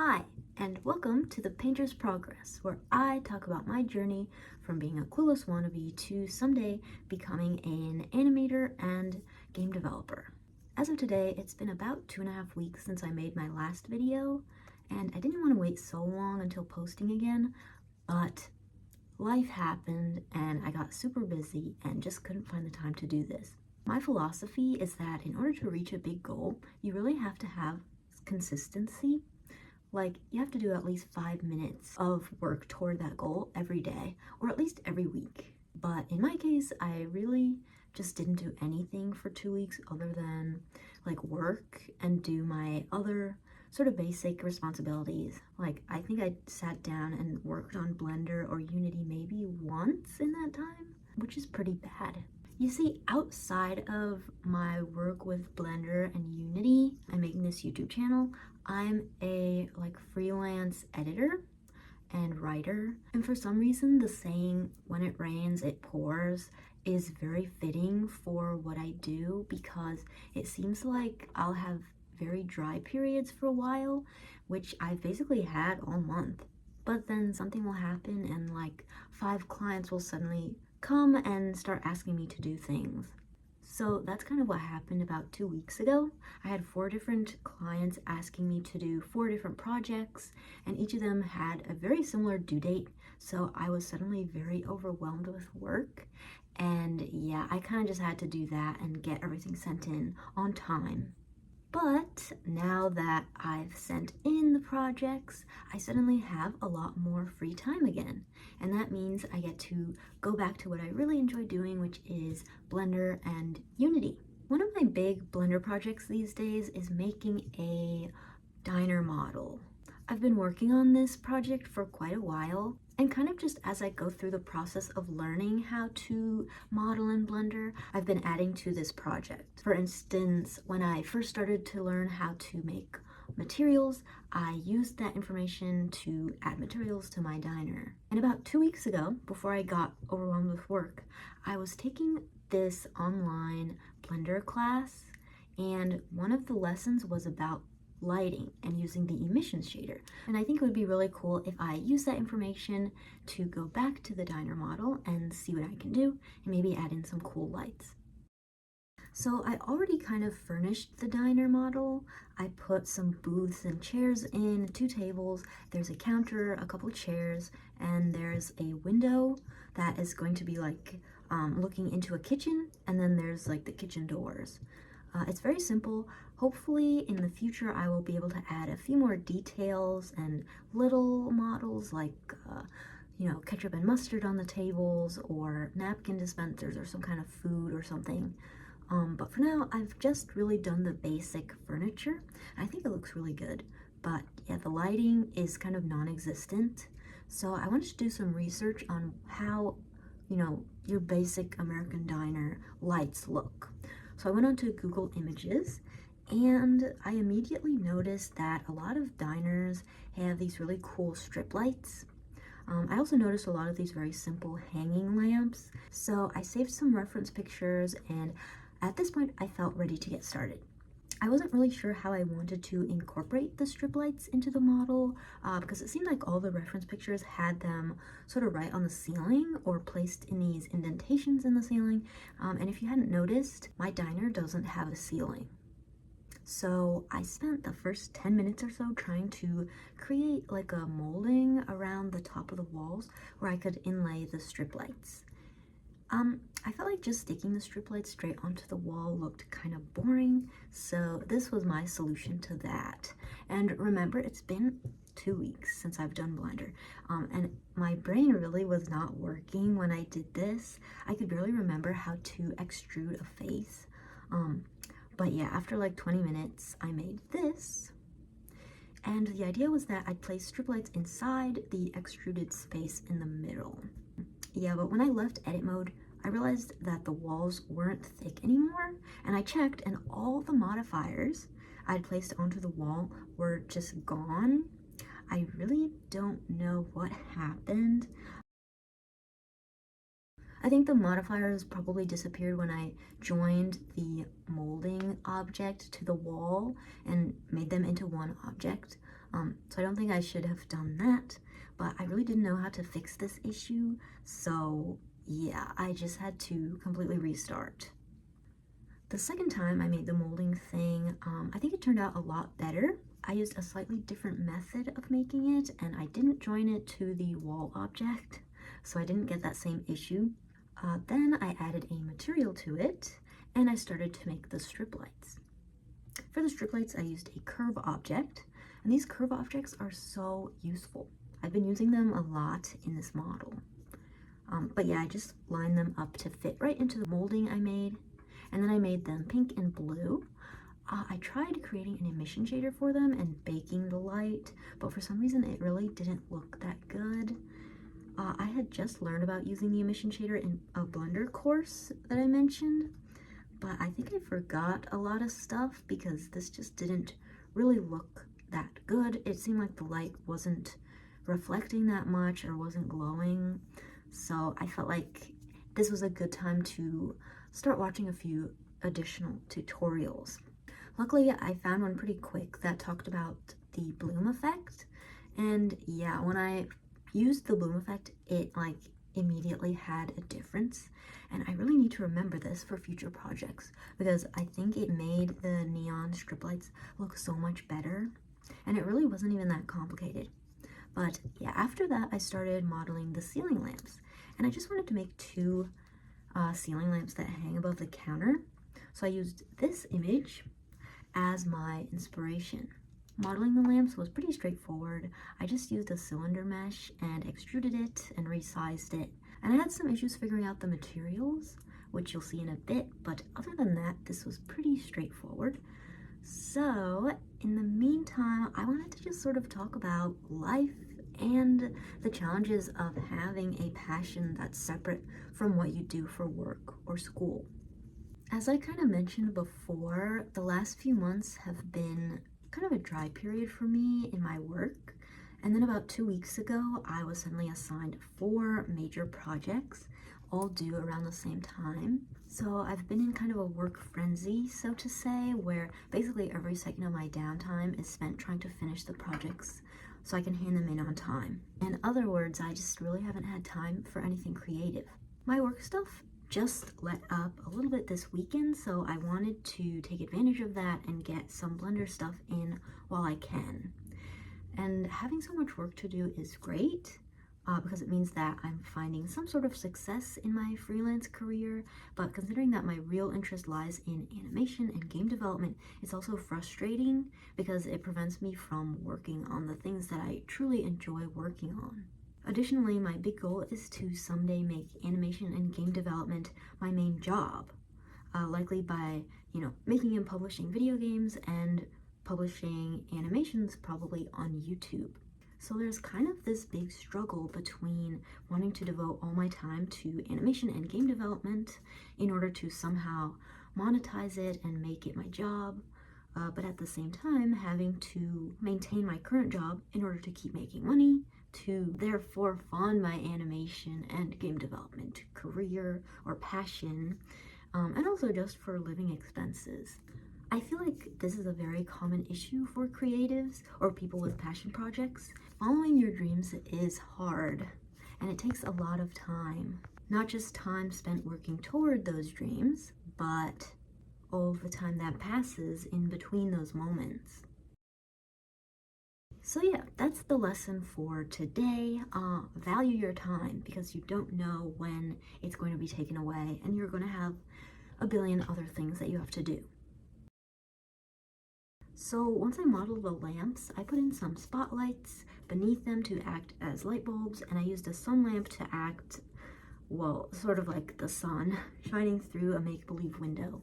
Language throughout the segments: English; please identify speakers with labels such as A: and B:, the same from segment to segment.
A: Hi, and welcome to The Painter's Progress, where I talk about my journey from being a clueless wannabe to someday becoming an animator and game developer. As of today, it's been about 2.5 weeks since I made my last video, and I didn't want to wait so long until posting again, but life happened and I got super busy and just couldn't find the time to do this. My philosophy is that in order to reach a big goal, you really have to have consistency. Like, you have to do at least 5 minutes of work toward that goal every day, or at least every week. But in my case, I really just didn't do anything for 2 weeks other than like work and do my other sort of basic responsibilities. Like, I think I sat down and worked on Blender or Unity maybe once in that time, which is pretty bad. You see, outside of my work with Blender and Unity and making this YouTube channel, I'm a freelance editor and writer. And for some reason, the saying, when it rains, it pours, is very fitting for what I do, because it seems like I'll have very dry periods for a while, which I've basically had all month. But then something will happen and like 5 clients will suddenly come and start asking me to do things. So that's kind of what happened about 2 weeks ago. I had 4 different clients asking me to do 4 different projects, and each of them had a very similar due date. So I was suddenly very overwhelmed with work. And yeah, I kind of just had to do that and get everything sent in on time. But now that I've sent in the projects, I suddenly have a lot more free time again. And that means I get to go back to what I really enjoy doing, which is Blender and Unity. One of my big Blender projects these days is making a diner model. I've been working on this project for quite a while, and kind of just as I go through the process of learning how to model in Blender, I've been adding to this project. For instance, when I first started to learn how to make materials, I used that information to add materials to my diner. And about 2 weeks ago, before I got overwhelmed with work, I was taking this online Blender class, and one of the lessons was about lighting and using the emissions shader. And I think it would be really cool if I use that information to go back to the diner model and see what I can do and maybe add in some cool lights. So I already kind of furnished the diner model. I put some booths and chairs in, 2 tables, there's a counter, a couple chairs, and there's a window that is going to be looking into a kitchen, and then there's like the kitchen doors. It's very simple. Hopefully in the future I will be able to add a few more details and little models like ketchup and mustard on the tables, or napkin dispensers, or some kind of food or something. But for now, I've just really done the basic furniture. I think it looks really good, but yeah, the lighting is kind of non-existent. So I wanted to do some research on how, your basic American diner lights look. So I went onto Google Images, and I immediately noticed that a lot of diners have these really cool strip lights. I also noticed a lot of these very simple hanging lamps. So I saved some reference pictures, and at this point I felt ready to get started. I wasn't really sure how I wanted to incorporate the strip lights into the model, because it seemed like all the reference pictures had them sort of right on the ceiling or placed in these indentations in the ceiling. And if you hadn't noticed, my diner doesn't have a ceiling. So I spent the first 10 minutes or so trying to create like a molding around the top of the walls where I could inlay the strip lights. I felt like just sticking the strip lights straight onto the wall looked kind of boring, so this was my solution to that. And remember, it's been 2 weeks since I've done Blender, and my brain really was not working when I did this. I could barely remember how to extrude a face. But yeah, after like 20 minutes, I made this. And the idea was that I'd place strip lights inside the extruded space in the middle. Yeah, but when I left edit mode, I realized that the walls weren't thick anymore, and I checked and all the modifiers I'd placed onto the wall were just gone. I really don't know what happened. I think the modifiers probably disappeared when I joined the molding object to the wall and made them into one object. So I don't think I should have done that, but I really didn't know how to fix this issue, so yeah, I just had to completely restart. The second time I made the molding thing, I think it turned out a lot better. I used a slightly different method of making it, and I didn't join it to the wall object, so I didn't get that same issue. Then I added a material to it, and I started to make the strip lights. For the strip lights, I used a curve object, and these curve objects are so useful. I've been using them a lot in this model. But yeah, I just lined them up to fit right into the molding I made, and then I made them pink and blue. I tried creating an emission shader for them and baking the light, but for some reason it really didn't look that good. I had just learned about using the emission shader in a Blender course that I mentioned, but I think I forgot a lot of stuff because this just didn't really look that good. It seemed like the light wasn't reflecting that much or wasn't glowing, so I felt like this was a good time to start watching a few additional tutorials. Luckily, I found one pretty quick that talked about the bloom effect, and yeah, when I used the bloom effect, it like immediately had a difference, and I really need to remember this for future projects because I think it made the neon strip lights look so much better, and it really wasn't even that complicated. But yeah, after that I started modeling the ceiling lamps, and I just wanted to make two ceiling lamps that hang above the counter, so I used this image as my inspiration. Modeling the lamps was pretty straightforward. I just used a cylinder mesh and extruded it and resized it. And I had some issues figuring out the materials, which you'll see in a bit, but other than that, this was pretty straightforward. So in the meantime, I wanted to just sort of talk about life and the challenges of having a passion that's separate from what you do for work or school. As I kind of mentioned before, the last few months have been kind of a dry period for me in my work. And then about 2 weeks ago, I was suddenly assigned 4 major projects, all due around the same time. So I've been in kind of a work frenzy, so to say, where basically every second of my downtime is spent trying to finish the projects so I can hand them in on time. In other words, I just really haven't had time for anything creative. My work stuff just let up a little bit this weekend, so I wanted to take advantage of that and get some Blender stuff in while I can. And having so much work to do is great because it means that I'm finding some sort of success in my freelance career, but considering that my real interest lies in animation and game development, it's also frustrating because it prevents me from working on the things that I truly enjoy working on. Additionally, my big goal is to someday make animation and game development my main job, likely by, making and publishing video games and publishing animations probably on YouTube. So there's kind of this big struggle between wanting to devote all my time to animation and game development in order to somehow monetize it and make it my job, but at the same time having to maintain my current job in order to keep making money, to therefore fund my animation and game development career or passion, and also just for living expenses. I feel like this is a very common issue for creatives or people with passion projects. Following your dreams is hard, and it takes a lot of time. Not just time spent working toward those dreams, but all the time that passes in between those moments. So yeah, that's the lesson for today. Value your time because you don't know when it's going to be taken away, and you're going to have a billion other things that you have to do. So once I modeled the lamps, I put in some spotlights beneath them to act as light bulbs, and I used a sun lamp to act, well, sort of like the sun shining through a make-believe window.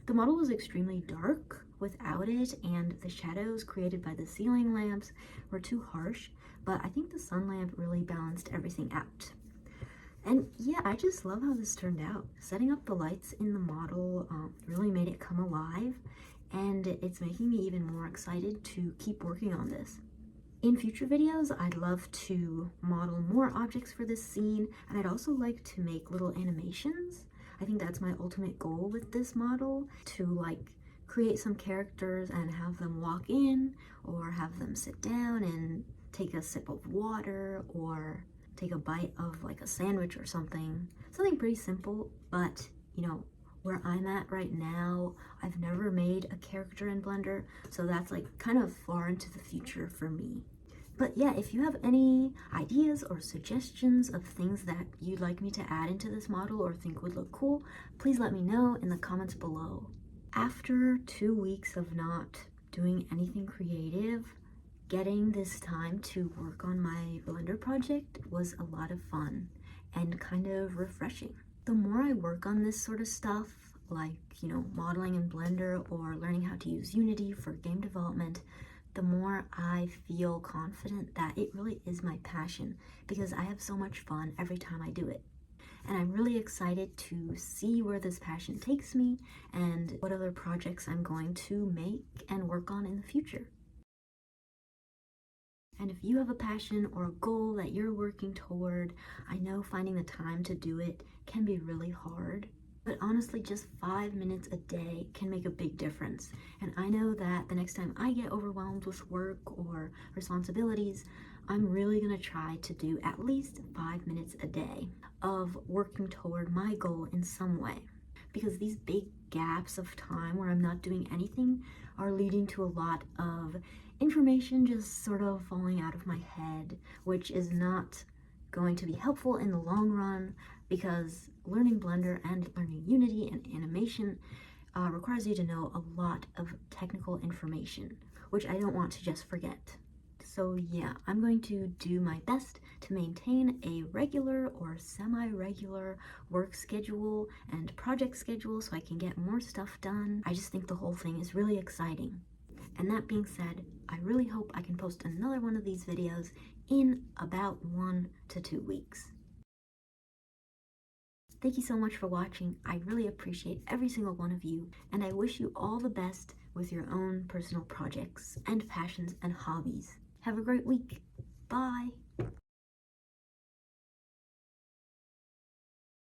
A: The model was extremely dark without it, and the shadows created by the ceiling lamps were too harsh, but I think the sun lamp really balanced everything out. And yeah, I just love how this turned out. Setting up the lights in the model really made it come alive, and it's making me even more excited to keep working on this. In future videos, I'd love to model more objects for this scene, and I'd also like to make little animations. I think that's my ultimate goal with this model, to create some characters and have them walk in, or have them sit down and take a sip of water, or take a bite of like a sandwich or something. Something pretty simple, but where I'm at right now, I've never made a character in Blender, so that's like kind of far into the future for me. But yeah, if you have any ideas or suggestions of things that you'd like me to add into this model or think would look cool, please let me know in the comments below. After 2 weeks of not doing anything creative, getting this time to work on my Blender project was a lot of fun and kind of refreshing. The more I work on this sort of stuff, like, modeling in Blender or learning how to use Unity for game development, the more I feel confident that it really is my passion, because I have so much fun every time I do it. And I'm really excited to see where this passion takes me and what other projects I'm going to make and work on in the future. And if you have a passion or a goal that you're working toward, I know finding the time to do it can be really hard, but honestly, just 5 minutes a day can make a big difference. And I know that the next time I get overwhelmed with work or responsibilities, I'm really gonna try to do at least 5 minutes a day of working toward my goal in some way. Because these big gaps of time where I'm not doing anything are leading to a lot of information just sort of falling out of my head, which is not going to be helpful in the long run, because learning Blender and learning Unity and animation requires you to know a lot of technical information, which I don't want to just forget. So yeah, I'm going to do my best to maintain a regular or semi-regular work schedule and project schedule so I can get more stuff done. I just think the whole thing is really exciting. And that being said, I really hope I can post another one of these videos in about 1 to 2 weeks. Thank you so much for watching. I really appreciate every single one of you, and I wish you all the best with your own personal projects and passions and hobbies. Have a great week. Bye.